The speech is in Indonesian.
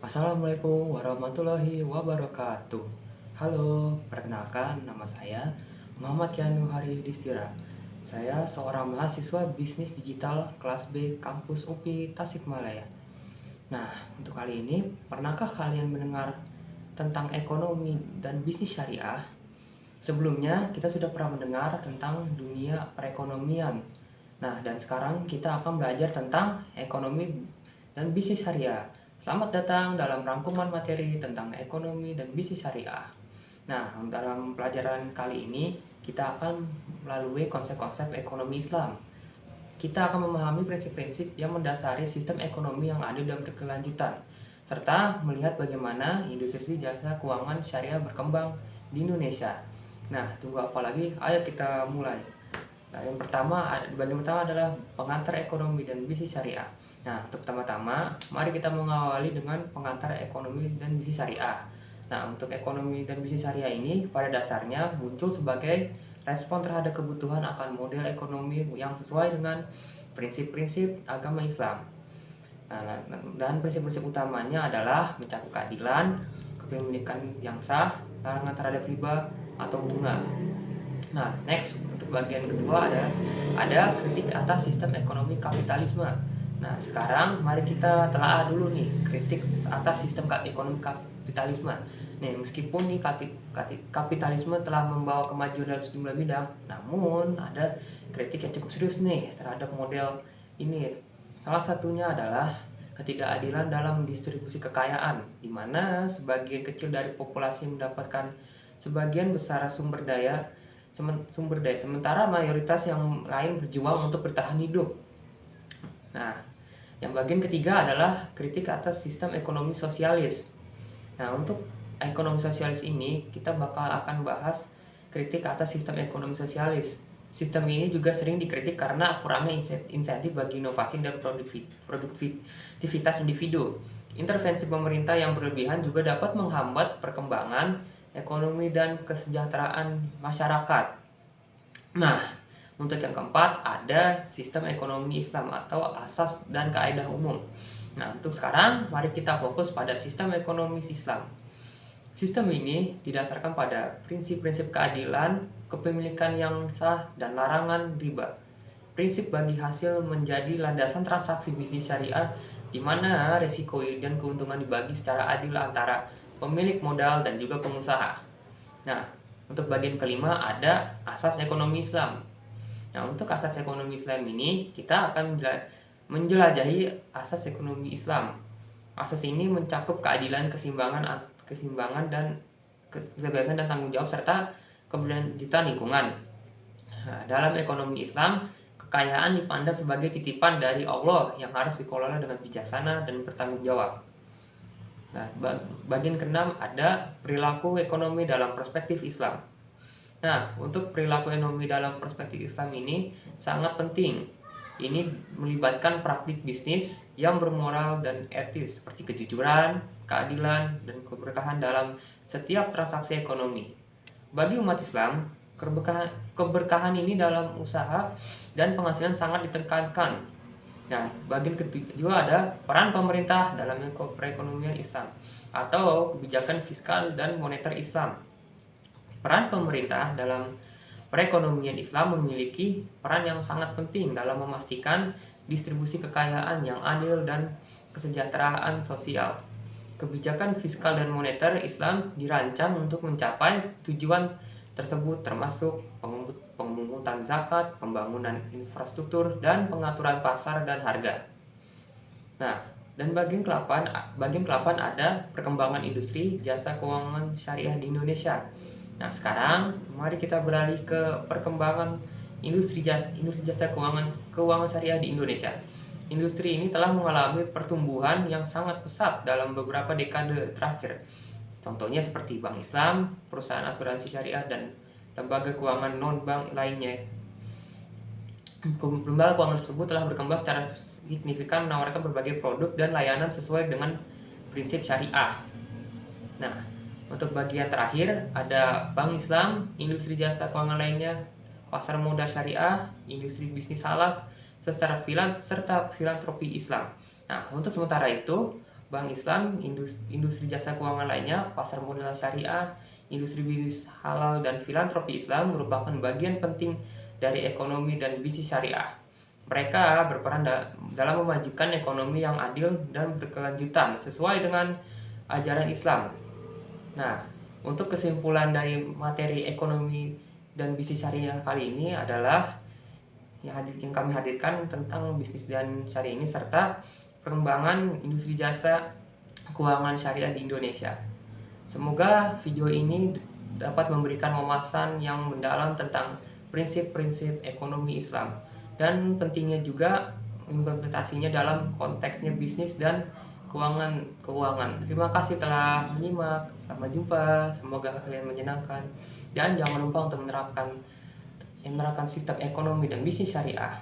Assalamualaikum warahmatullahi wabarakatuh. Halo, perkenalkan nama saya Muhammad Yanu Hari Distira. Saya seorang mahasiswa bisnis digital kelas B kampus UPI Tasikmalaya. Nah, untuk kali ini, pernahkah kalian mendengar tentang ekonomi dan bisnis syariah? Sebelumnya, kita sudah pernah mendengar tentang dunia perekonomian. Nah, dan sekarang kita akan belajar tentang ekonomi dan bisnis syariah. Selamat datang dalam rangkuman materi tentang ekonomi dan bisnis syariah. Nah, dalam pelajaran kali ini, kita akan melalui konsep-konsep ekonomi Islam. Kita akan memahami prinsip-prinsip yang mendasari sistem ekonomi yang adil dan berkelanjutan, serta melihat bagaimana industri jasa keuangan syariah berkembang di Indonesia. Nah, tunggu apa lagi? Ayo kita mulai. Nah, bagian pertama adalah pengantar ekonomi dan bisnis syariah. Nah, untuk pertama-tama, mari kita mengawali dengan pengantar ekonomi dan bisnis syariah. Nah, untuk ekonomi dan bisnis syariah ini pada dasarnya muncul sebagai respon terhadap kebutuhan akan model ekonomi yang sesuai dengan prinsip-prinsip agama Islam. Nah, dan prinsip-prinsip utamanya adalah mencakup keadilan, kepemilikan yang sah, larangan terhadap riba atau bunga. Nah, next untuk bagian kedua ada kritik atas sistem ekonomi kapitalisme. Nah, sekarang mari kita telaah dulu nih kritik atas sistem ekonomi kapitalisme. Nih, meskipun nih kapitalisme telah membawa kemajuan dalam sejumlah bidang, namun ada kritik yang cukup serius nih terhadap model ini. Salah satunya adalah ketidakadilan dalam distribusi kekayaan, di mana sebagian kecil dari populasi mendapatkan sebagian besar sumber daya, sementara mayoritas yang lain berjuang untuk bertahan hidup. Nah, yang bagian ketiga adalah kritik atas sistem ekonomi sosialis. Nah, untuk ekonomi sosialis ini kita akan bahas kritik atas sistem ekonomi sosialis. Sistem ini juga sering dikritik karena kurangnya insentif bagi inovasi dan produktivitas individu. Intervensi pemerintah yang berlebihan juga dapat menghambat perkembangan ekonomi dan kesejahteraan masyarakat. Nah, untuk yang keempat ada sistem ekonomi Islam atau asas dan kaidah umum. Nah, untuk sekarang mari kita fokus pada sistem ekonomi Islam. Sistem ini didasarkan pada prinsip-prinsip keadilan, kepemilikan yang sah, dan larangan riba. Prinsip bagi hasil menjadi landasan transaksi bisnis syariah di mana risiko dan keuntungan dibagi secara adil antara pemilik modal dan juga pengusaha. Nah, untuk bagian kelima ada asas ekonomi Islam. Nah, untuk asas ekonomi Islam ini kita akan menjelajahi asas ekonomi Islam. Asas ini mencakup keadilan, keseimbangan dan kebebasan dan tanggung jawab serta keberlanjutan lingkungan. Nah, dalam ekonomi Islam, kekayaan dipandang sebagai titipan dari Allah yang harus dikelola dengan bijaksana dan bertanggung jawab. Nah, bagian keenam ada perilaku ekonomi dalam perspektif Islam. Nah, untuk perilaku ekonomi dalam perspektif Islam ini sangat penting. Ini melibatkan praktik bisnis yang bermoral dan etis seperti kejujuran, keadilan, dan keberkahan dalam setiap transaksi ekonomi. Bagi umat Islam, keberkahan ini dalam usaha dan penghasilan sangat ditekankan. Nah, bagian kedua ada peran pemerintah dalam perekonomian Islam atau kebijakan fiskal dan moneter Islam. Peran pemerintah dalam perekonomian Islam memiliki peran yang sangat penting dalam memastikan distribusi kekayaan yang adil dan kesejahteraan sosial. Kebijakan fiskal dan moneter Islam dirancang untuk mencapai tujuan tersebut termasuk pemungutan zakat, pembangunan infrastruktur, dan pengaturan pasar dan harga. Nah, dan bagian ke-8 ada perkembangan industri jasa keuangan syariah di Indonesia. Nah, sekarang mari kita beralih ke perkembangan industri jasa keuangan syariah di Indonesia. Industri ini telah mengalami pertumbuhan yang sangat pesat dalam beberapa dekade terakhir. Contohnya seperti Bank Islam, perusahaan asuransi syariah, dan lembaga keuangan non-bank lainnya. Lembaga keuangan tersebut telah berkembang secara signifikan menawarkan berbagai produk dan layanan sesuai dengan prinsip syariah. Nah, untuk bagian terakhir ada Bank Islam, industri jasa keuangan lainnya, pasar modal syariah, industri bisnis halal, serta filantropi Islam. Nah, untuk sementara itu, bank Islam, industri jasa keuangan lainnya, pasar modal syariah, industri bisnis halal, dan filantropi Islam merupakan bagian penting dari ekonomi dan bisnis syariah. Mereka berperan dalam memajukan ekonomi yang adil dan berkelanjutan sesuai dengan ajaran Islam. Nah, untuk kesimpulan dari materi ekonomi dan bisnis syariah kali ini adalah yang kami hadirkan tentang bisnis dan syariah ini serta pengembangan industri jasa keuangan syariah di Indonesia. Semoga video ini dapat memberikan wawasan yang mendalam tentang prinsip-prinsip ekonomi Islam dan pentingnya juga implementasinya dalam konteksnya bisnis dan keuangan. Terima kasih telah menyimak. Sampai jumpa. Semoga kalian menyenangkan dan jangan lupa untuk menerapkan sistem ekonomi dan bisnis syariah.